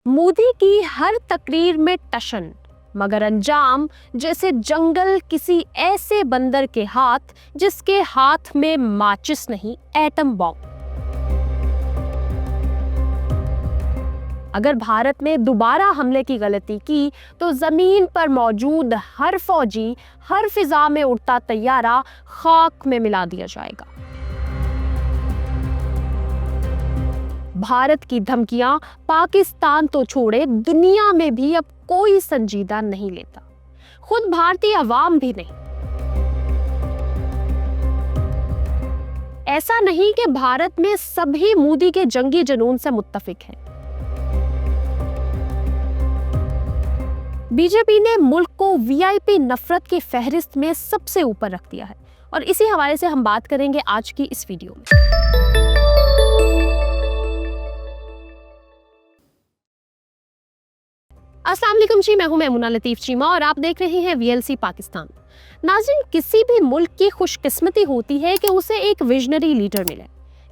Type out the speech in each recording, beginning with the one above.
मोदी की हर तकरीर में टशन, मगर अंजाम जैसे जंगल किसी ऐसे बंदर के हाथ जिसके हाथ में माचिस नहीं, एटम बॉम्ब। अगर भारत ने दोबारा हमले की गलती की तो जमीन पर मौजूद हर फौजी, हर फिजा में उड़ता तैयारा खाक में मिला दिया जाएगा। भारत की धमकियां पाकिस्तान तो छोड़े, दुनिया में भी अब कोई संजीदा नहीं लेता, खुद भारतीय अवाम भी नहीं। ऐसा नहीं कि भारत में सभी मोदी के जंगी जुनून से मुत्तफिक हैं। बीजेपी ने मुल्क को वीआईपी नफरत की फहरिस्त में सबसे ऊपर रख दिया है और इसी हवाले से हम बात करेंगे आज की इस वीडियो में। अस्सलाम वालेकुम जी, मैं हूं मैमुना लतीफ चीमा और आप देख रहे हैं वीएलसी पाकिस्तान। नाज़रीन, किसी भी मुल्क की खुशकिस्मती होती है कि उसे एक विजनरी लीडर मिले,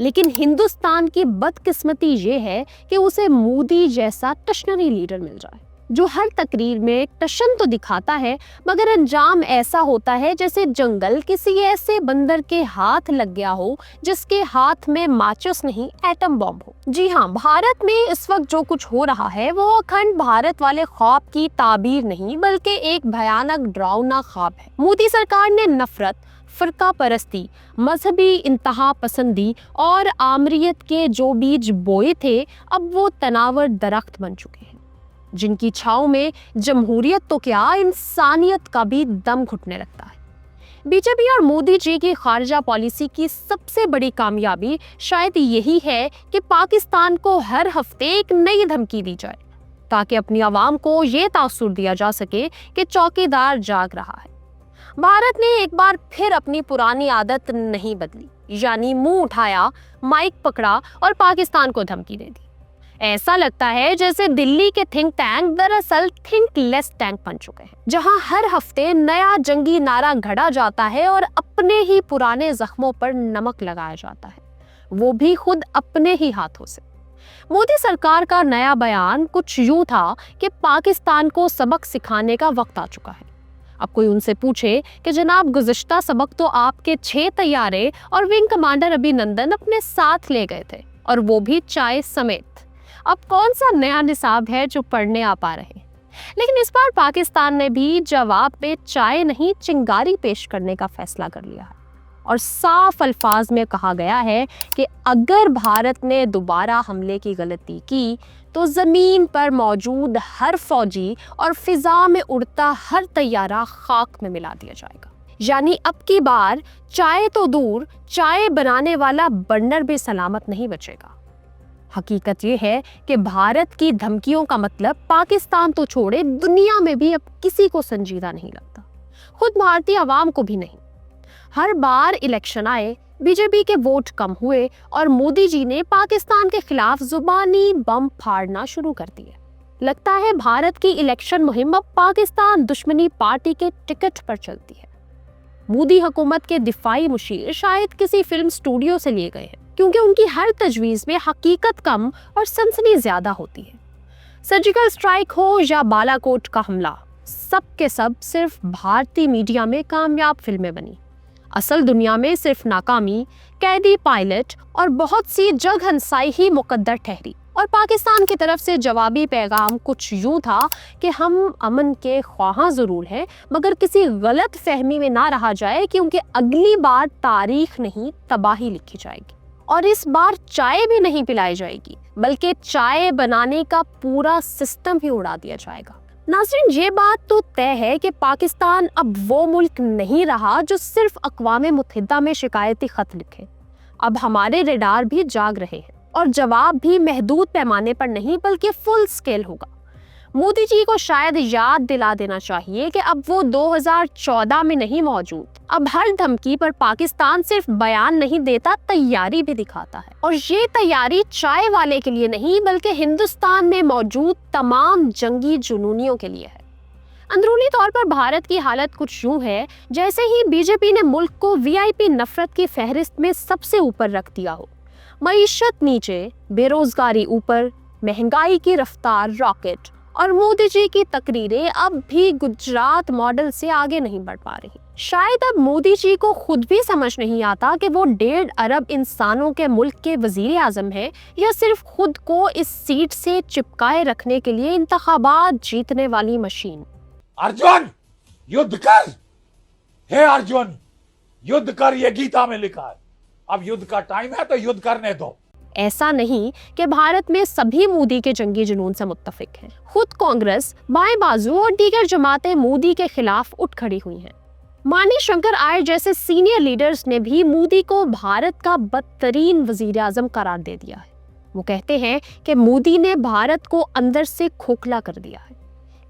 लेकिन हिंदुस्तान की बदकिस्मती ये है कि उसे मोदी जैसा टशनरी लीडर मिल जाए जो हर तकरीर में टशन तो दिखाता है मगर अंजाम ऐसा होता है जैसे जंगल किसी ऐसे बंदर के हाथ लग गया हो जिसके हाथ में माचिस नहीं, एटम बॉम्ब हो। जी हाँ, भारत में इस वक्त जो कुछ हो रहा है वो अखंड भारत वाले ख्वाब की ताबीर नहीं बल्कि एक भयानक डरावना ख्वाब है। मोदी सरकार ने नफरत, फरका परस्ती, मजहबी इंतहा पसंदी और आमरीत के जो बीज बोए थे अब वो तनावर दरख्त बन चुके हैं जिनकी छांव में जमहूरियत तो क्या, इंसानियत का भी दम घुटने लगता है। बीजेपी और मोदी जी की खारजा पॉलिसी की सबसे बड़ी कामयाबी शायद यही है कि पाकिस्तान को हर हफ्ते एक नई धमकी दी जाए ताकि अपनी आवाम को ये तासुर दिया जा सके कि चौकीदार जाग रहा है। भारत ने एक बार फिर अपनी पुरानी आदत नहीं बदली, यानी मुंह उठाया, माइक पकड़ा और पाकिस्तान को धमकी दे दी। ऐसा लगता है जैसे दिल्ली के थिंक टैंक दरअसल थिंक लेस टैंक बन चुके हैं, जहां हर हफ्ते नया जंगी नारा घड़ा जाता है और अपने ही पुराने जख्मों पर नमक लगाया जाता है, वो भी खुद अपने ही हाथों से। मोदी सरकार का नया बयान कुछ यूं था कि पाकिस्तान को सबक सिखाने का वक्त आ चुका है। अब कोई उनसे पूछे कि जनाब, गुज़िश्ता सबक तो आपके 6 तैयारे और विंग कमांडर अभिनंदन अपने साथ ले गए थे, और वो भी चाय समेत। अब कौन सा नया निसाब है जो पढ़ने आ पा रहे हैं? लेकिन इस बार पाकिस्तान ने भी जवाब में चाय नहीं, चिंगारी पेश करने का फैसला कर लिया है और साफ अल्फाज में कहा गया है कि अगर भारत ने दोबारा हमले की गलती की तो जमीन पर मौजूद हर फौजी और फिजा में उड़ता हर तैयारा खाक में मिला दिया जाएगा। यानी अब की बार चाय तो दूर, चाय बनाने वाला बर्नर भी सलामत नहीं बचेगा। हकीकत ये है कि भारत की धमकियों का मतलब पाकिस्तान तो छोड़े, दुनिया में भी अब किसी को संजीदा नहीं लगता, खुद भारतीय आवाम को भी नहीं। हर बार इलेक्शन आए, बीजेपी के वोट कम हुए और मोदी जी ने पाकिस्तान के खिलाफ जुबानी बम फाड़ना शुरू कर दिए। लगता है भारत की इलेक्शन मुहिम अब पाकिस्तान दुश्मनी पार्टी के टिकट पर चलती है। मोदी हुकूमत के दिफाई मुशीर शायद किसी फिल्म स्टूडियो से लिए गए हैं, क्योंकि उनकी हर तजवीज़ में हकीकत कम और सनसनी ज्यादा होती है। सर्जिकल स्ट्राइक हो या बालाकोट का हमला, सब के सब सिर्फ भारतीय मीडिया में कामयाब फिल्में बनी, असल दुनिया में सिर्फ नाकामी, कैदी पायलट और बहुत सी जग हंसाई ही मुकद्दर ठहरी। और पाकिस्तान की तरफ से जवाबी पैगाम कुछ यूं था कि हम अमन के ख्वाहां जरूर हैं मगर किसी गलत फहमी में ना रहा जाए, क्योंकि अगली बार तारीख नहीं, तबाही लिखी जाएगी। और इस बार चाय भी नहीं पिलाई जाएगी बल्कि चाय बनाने का पूरा सिस्टम ही उड़ा दिया जाएगा। नाज़रीन, ये बात तो तय है कि पाकिस्तान अब वो मुल्क नहीं रहा जो सिर्फ अक़वाम मुत्तहिदा में शिकायती खत लिखे। अब हमारे रेडार भी जाग रहे हैं और जवाब भी महदूद पैमाने पर नहीं बल्कि फुल स्केल होगा। मोदी जी को शायद याद दिला देना चाहिए कि अब वो 2014 में नहीं मौजूद। अब हर धमकी पर पाकिस्तान सिर्फ बयान नहीं देता, तैयारी भी दिखाता है। और ये तैयारी चाय वाले के लिए नहीं बल्कि हिंदुस्तान में मौजूद तमाम जंगी जुनूनियों के लिए है। अंदरूनी तौर पर भारत की हालत कुछ यूं है जैसे ही बीजेपी ने मुल्क को वीआईपी नफरत की फहरिस्त में सबसे ऊपर रख दिया हो। मईशत नीचे, बेरोजगारी ऊपर, महंगाई की रफ्तार रॉकेट और मोदी जी की तकरीरें अब भी गुजरात मॉडल से आगे नहीं बढ़ पा रही। शायद अब मोदी जी को खुद भी समझ नहीं आता कि वो 1.5 अरब इंसानों के मुल्क के वजीर आजम हैं या सिर्फ खुद को इस सीट से चिपकाए रखने के लिए इंतखाबात जीतने वाली मशीन। अर्जुन युद्ध कर, हे अर्जुन युद्ध कर, ये गीता में लिखा है। अब युद्ध का टाइम है तो युद्ध करने दो। ऐसा नहीं कि भारत में सभी मोदी के जंगी जुनून से मुत्तफिक हैं। खुद कांग्रेस, बाएं बाजू और दीगर जमातें मोदी के खिलाफ उठ खड़ी हुई हैं। मानी शंकर आयर जैसे सीनियर लीडर्स ने भी मोदी को भारत का बदतरीन वजीर आजम करार दे दिया है। वो कहते हैं कि मोदी ने भारत को अंदर से खोखला कर दिया है।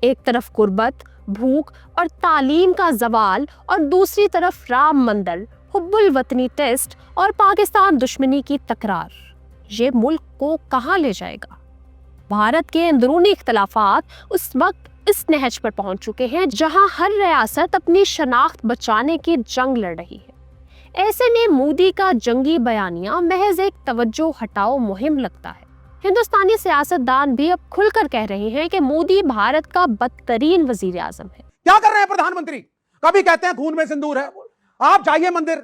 एक तरफ गुर्बत, भूख और तालीम का जवाल और दूसरी तरफ राम मंदिर, हुब्बुल वतनी टेस्ट और पाकिस्तान दुश्मनी की तकरार। ये मुल्क को कहां ले जाएगा? भारत के अंदरूनी इख्तलाफात उस वक्त इस नहज पर पहुंच चुके हैं जहां हर रियासत अपनी शनाख्त बचाने की जंग लड़ रही है। ऐसे में मोदी का जंगी बयानिया महज एक तवज्जो हटाओ मुहिम लगता है। हिंदुस्तानी सियासतदान भी अब खुलकर कह रहे हैं कि मोदी भारत का बदतरीन वजीर आजम है। क्या कर रहे हैं प्रधानमंत्री? कभी कहते हैं खून में सिंदूर है। आप जाइए मंदिर,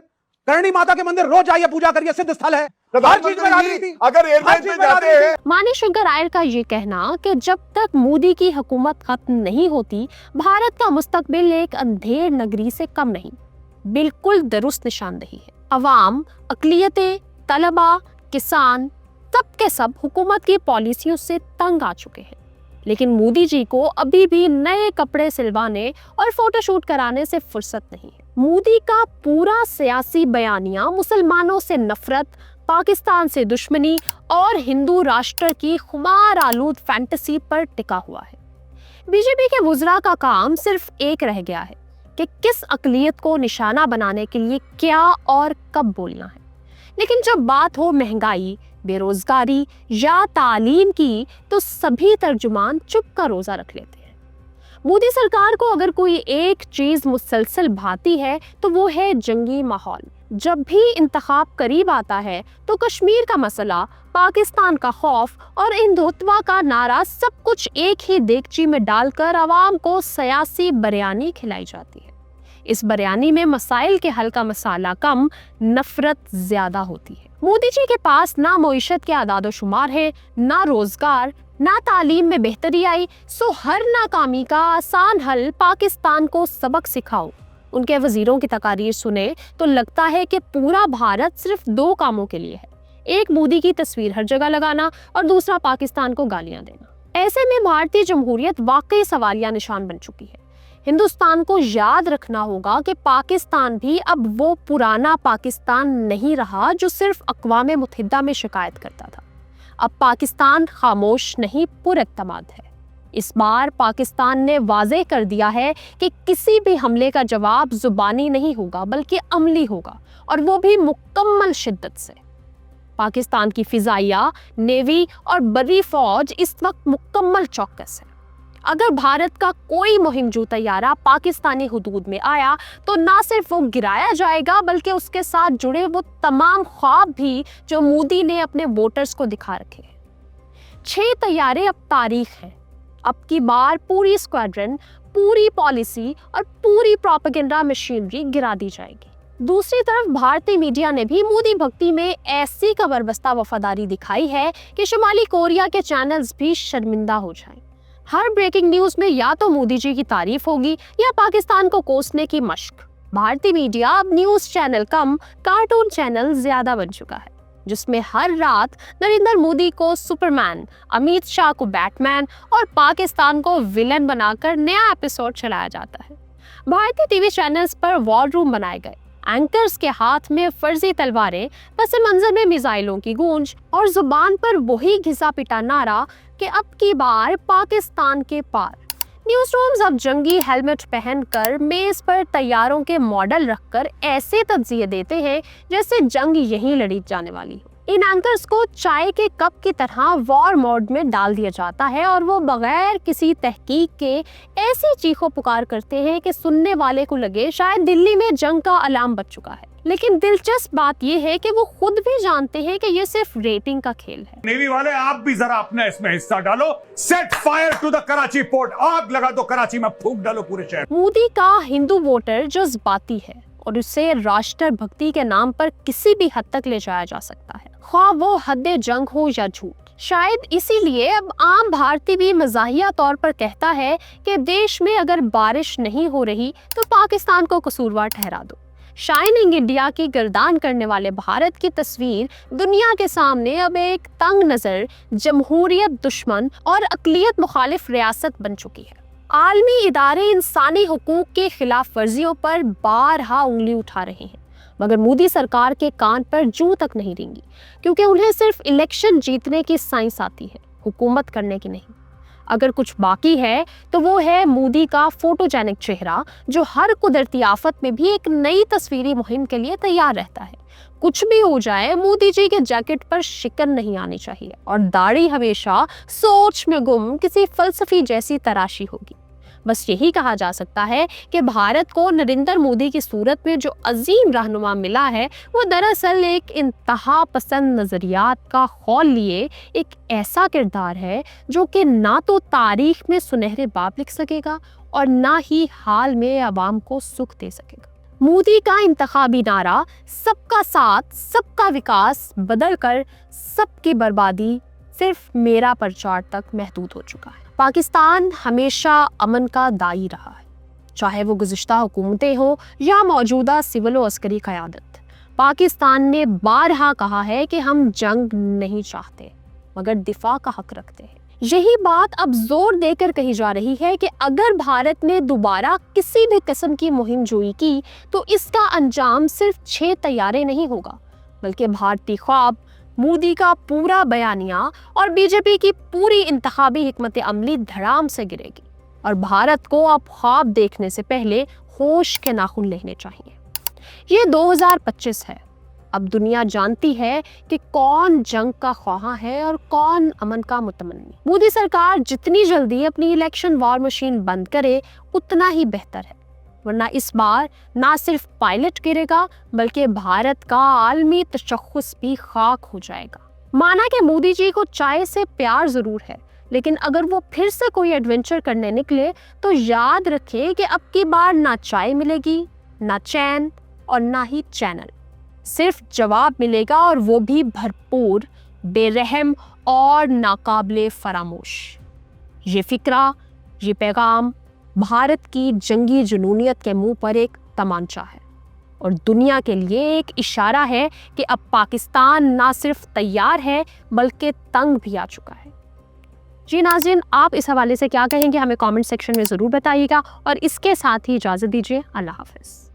करणी माता के मंदिर रोज जाइए, पूजा करिए, सिद्ध स्थल है। हर चीज में राजनीति। अगर एयरलाइन में जाते हैं। मानी शंकर आयर का ये कहना कि जब तक मोदी की हुकूमत खत्म नहीं होती भारत का मुस्तकबिल एक अंधेर नगरी से कम नहीं, बिल्कुल दुरुस्त निशानदेही है। अवाम, अकलियतें, तलबा, किसान सब के सब हुकूमत की पॉलिसियों से तंग आ चुके हैं। लेकिन मोदी जी को अभी भी नए कपड़े सिलवाने और फोटोशूट कराने से फुर्सत नहीं है। मोदी का पूरा सियासी बयानिया मुसलमानों से नफरत, पाकिस्तान से दुश्मनी और हिंदू राष्ट्र की खुमार आलूद फैंटेसी पर टिका हुआ है। बीजेपी के वुज़रा का काम सिर्फ एक रह गया है कि किस अक़लियत को निशाना बनाने के लिए क्या और कब बोलना है। लेकिन जब बात हो महंगाई, बेरोजगारी या तालीम की तो सभी तर्जुमान चुप का रोजा रख लेते हैं। मोदी सरकार को अगर कोई एक चीज मुसलसल भाती है तो वो है जंगी माहौल। जब भी इंतखाब करीब आता है तो कश्मीर का मसला, पाकिस्तान का खौफ और हिंदुत्व का नारा सब कुछ एक ही देगची में डालकर आवाम को सियासी बिरयानी खिलाई जाती है। इस बिरयानी में मसाइल के हल का मसाला कम, नफरत ज्यादा होती है। मोदी जी के पास ना मईशत के आदाद शुमार है, ना रोजगार, ना तालीम में बेहतरी आई। सो हर नाकामी का आसान हल पाकिस्तान को सबक सिखाओ। उनके वजीरों की तकारीर सुने तो लगता है कि पूरा भारत सिर्फ 2 कामों के लिए है, एक मोदी की तस्वीर हर जगह लगाना और दूसरा पाकिस्तान को गालियां देना। ऐसे में भारतीय जमहूरियत वाकई सवालिया निशान बन चुकी है। हिंदुस्तान को याद रखना होगा कि पाकिस्तान भी अब वो पुराना पाकिस्तान नहीं रहा जो सिर्फ अक़वाम मुत्तहिदा में शिकायत करता था। अब पाकिस्तान खामोश नहीं, पुरएतमाद है। इस बार पाकिस्तान ने वाज़ेह कर दिया है कि किसी भी हमले का जवाब जुबानी नहीं होगा बल्कि अमली होगा, और वो भी मुकम्मल शिद्दत से। पाकिस्तान की फिजाइया, नेवी और बर्री फौज इस वक्त मुकम्मल चौकस है। अगर भारत का कोई मुहिमजू तैयारा पाकिस्तानी हुदूद में आया तो ना सिर्फ वो गिराया जाएगा बल्कि उसके साथ जुड़े वो तमाम ख्वाब भी जो मोदी ने अपने वोटर्स को दिखा रखे हैं। 6 तैयारे अब तारीख हैं। अब की बार पूरी स्क्वाड्रन, पूरी पॉलिसी और पूरी प्रोपेगेंडा मशीनरी गिरा दी जाएगी। दूसरी तरफ भारतीय मीडिया ने भी मोदी भक्ति में ऐसी कबरबस्ता वफादारी दिखाई है कि शुमाली कोरिया के चैनल्स भी शर्मिंदा हो जाएं। हर ब्रेकिंग न्यूज में या तो मोदी जी की तारीफ होगी या पाकिस्तान को कोसने की मश्क। भारतीय मीडिया अब न्यूज चैनल कम, कार्टून चैनल ज्यादा बन चुका है, जिसमें हर रात नरेंद्र मोदी को सुपरमैन, अमित शाह को बैटमैन और पाकिस्तान को विलन बनाकर नया एपिसोड चलाया जाता है। भारतीय टीवी चैनल्स पर वॉर रूम बनाए गए, एंकर्स के हाथ में फर्जी तलवारें, पस मंजर में मिसाइलों की गूंज और जुबान पर वही घिसा पिटा नारा कि अब की बार पाकिस्तान के पार। न्यूज रूम्स अब जंगी हेलमेट पहनकर मेज पर तैयारों के मॉडल रखकर ऐसे तज्जिए देते हैं जैसे जंग यहीं लड़ी जाने वाली हो। इन एंकर्स को चाय के कप की तरह वॉर मोड में डाल दिया जाता है और वो बगैर किसी तहकीक के ऐसी चीखों पुकार करते हैं कि सुनने वाले को लगे शायद दिल्ली में जंग का अलार्म बज चुका है। लेकिन दिलचस्प बात यह है कि वो खुद भी जानते हैं कि ये सिर्फ रेटिंग का खेल है। नेवी वाले आप भी जरा अपना इसमें हिस्सा डालो। Set fire to the Karachi port, आग लगा दो कराची में, फूंक डालो पूरे शहर। मोदी का हिंदू वोटर जज्बाती है और उसे राष्ट्र भक्ति के नाम पर किसी भी हद तक ले जाया जा सकता है, ख्वाह वो हद जंग हो या झूठ। शायद इसीलिए अब आम भारतीय भी मज़ाहिया तौर पर कहता है कि देश में अगर बारिश नहीं हो रही तो पाकिस्तान को कसूरवार ठहरा दो। शाइनिंग इंडिया की गर्दान करने वाले भारत की तस्वीर दुनिया के सामने अब एक तंग नजर जमहूरियत दुश्मन और अक़लियत मुखालिफ रियासत बन चुकी है। आलमी इदारे इंसानी हुकूक के खिलाफ वर्जियों पर बारहा उंगली उठा रहे हैं, मगर मोदी सरकार के कान पर जूं तक नहीं रेंगी, क्योंकि उन्हें सिर्फ इलेक्शन जीतने की साइंस आती है, हुकूमत करने की नहीं। अगर कुछ बाकी है तो वो है मोदी का फोटोजेनिक चेहरा, जो हर कुदरती आफत में भी एक नई तस्वीरी मुहिम के लिए तैयार रहता है। कुछ भी हो जाए, मोदी जी के जैकेट पर शिकन नहीं आनी चाहिए और दाढ़ी हमेशा सोच में गुम किसी फलसफी जैसी तराशी होगी। बस यही कहा जा सकता है कि भारत को नरेंद्र मोदी की सूरत में जो अजीम रहनुमा मिला है, वो दरअसल एक इंतहा पसंद नज़रियात का खौल लिए एक ऐसा किरदार है जो कि ना तो तारीख में सुनहरे बाब लिख सकेगा और ना ही हाल में आवाम को सुख दे सकेगा। मोदी का इंतखाबी नारा सबका साथ सबका विकास बदल कर सबकी बर्बादी सिर्फ मेरा प्रचार तक महदूद हो चुका है। पाकिस्तान हमेशा अमन का दाई रहा है, चाहे वो गुज़िश्ता हुकूमतें हो या मौजूदा सिविल व अस्करी क़यादत। पाकिस्तान ने बारहा कहा है कि हम जंग नहीं चाहते मगर दिफा का हक रखते हैं। यही बात अब जोर देकर कही जा रही है कि अगर भारत ने दोबारा किसी भी किस्म की मुहिम जोई की तो इसका अंजाम सिर्फ 6 तैयारे नहीं होगा, बल्कि भारतीय ख्वाब, मोदी का पूरा बयानिया और बीजेपी की पूरी इंतखाबी हिकमत अमली धड़ाम से गिरेगी। और भारत को अब ख्वाब देखने से पहले होश के नाखून लेने चाहिए। ये 2025 है, अब दुनिया जानती है कि कौन जंग का ख्वाहा है और कौन अमन का मुतमन्नी। मोदी सरकार जितनी जल्दी अपनी इलेक्शन वॉर मशीन बंद करे उतना ही बेहतर है, वरना इस बार ना सिर्फ पायलट गिरेगा बल्कि भारत का आलमी तशख्खुस भी खाक हो जाएगा। माना कि मोदी जी को चाय से प्यार जरूर है, लेकिन अगर वो फिर से कोई एडवेंचर करने निकले तो याद रखें कि अब की बार ना चाय मिलेगी, ना चैन और ना ही चैनल। सिर्फ जवाब मिलेगा, और वो भी भरपूर, बेरहम और नाकाबिले फरामोश। ये फिक्रा, ये पैगाम भारत की जंगी जुनूनियत के मुंह पर एक तमांचा है और दुनिया के लिए एक इशारा है कि अब पाकिस्तान ना सिर्फ तैयार है बल्कि तंग भी आ चुका है। जी नाज़रीन, आप इस हवाले से क्या कहेंगे हमें कमेंट सेक्शन में ज़रूर बताइएगा और इसके साथ ही इजाज़त दीजिए। अल्लाह हाफ़िज़।